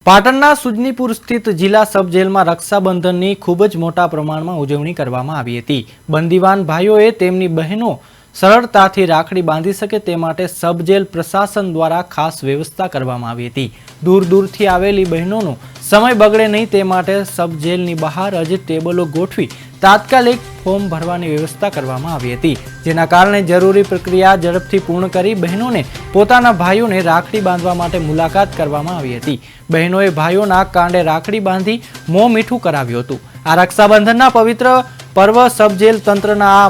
પાટણના સુજનીપુર સ્થિત જિલ્લા સબ જેલમાં રક્ષાબંધનની ખૂબ જ મોટા પ્રમાણમાં ઉજવણી કરવામાં આવી હતી। બંદીવાન ભાઈઓએ તેમની બહેનો સરળતાથી રાખડી બાંધી શકે તે માટે સબ જેલ પ્રશાસન દ્વારા ખાસ વ્યવસ્થા કરવામાં આવી હતી। દૂર દૂરથી આવેલી બહેનોનો સમય બગડે નહીં તે માટે સબ જેલની બહાર જ ટેબલો ગોઠવી તાત્કાલિક ફોર્મ ભરવાની વ્યવસ્થા કરવામાં આવી હતી, જેના કારણે જરૂરી પ્રક્રિયા ઝડપથી પૂર્ણ કરી બહેનોને પોતાના ભાઈઓને રાખડી બાંધવા માટે મુલાકાત કરવામાં આવી હતી। બહેનોએ ભાઈઓના કાંડે રાખડી બાંધી મોં મીઠું કરાવ્યું હતું। આ રક્ષાબંધનના પવિત્ર પર્વ સબ જેલ તંત્રના આ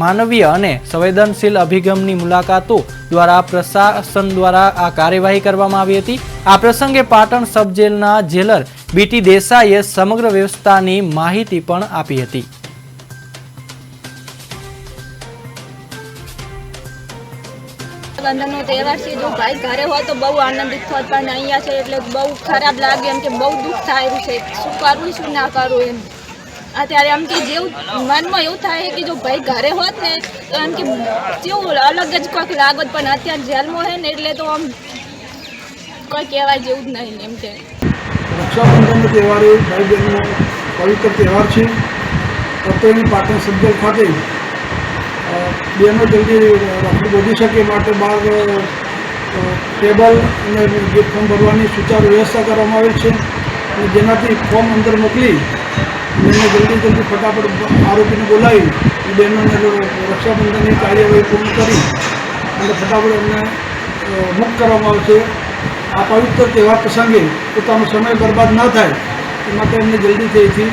માનવીય અને સંવેદનશીલ અભિગમની મુલાકાતો દ્વારા પ્રશાસન દ્વારા આ કાર્યવાહી કરવામાં આવી હતી। આ પ્રસંગે પાટણ સબ જેલના જેલર બીટી દેસાઈએ સમગ્ર વ્યવસ્થાની માહિતી પણ આપી હતી। બંધનનો તહેવાર છે। જો ભાઈ ઘરે હોય તો બહુ આનંદિત થાય, પણ અહીંયા છે એટલે બહુ ખરાબ લાગે, એમ કે બહુ દુઃખ થાય છે, શું કરવું શું ના કરવું એમ। અત્યારે એમ કે જેવું મનમાં એવું થાય કે જો ભાઈ ઘરે હોત ને તો એમ કે જેવું અલગ જ કોઈક લાગત, પણ અત્યારે જેલમાં છે ને એટલે તો આમ કોઈ કહેવાય જેવું જ નહીં એમ કે રક્ષાબંધનનો તહેવાર એ ભાઈ બહેનનો પવિત્ર તહેવાર છે। અત્યારે પાટણ સબ જેલ ખાતે બહેનો જલ્દી રાખડી બાંધી શકે માટે બહાર ટેબલ અને ગેટ ફોર્મ ભરવાની સુચારુ વ્યવસ્થા કરવામાં આવેલ છે, અને જેનાથી ફોર્મ અંદર મોકલી એને જલ્દી ફટાફટ આરોપીને બોલાવી બહેનોને રક્ષાબંધનની કાર્યવાહી પૂર્ણ કરી અને ફટાફટ એમને મુક્ત કરવામાં આવશે। આ પવિત્ર તહેવાર પ્રસંગે પોતાનો સમય બરબાદ ન થાય એ માટે એમને જલ્દીથી અહીંથી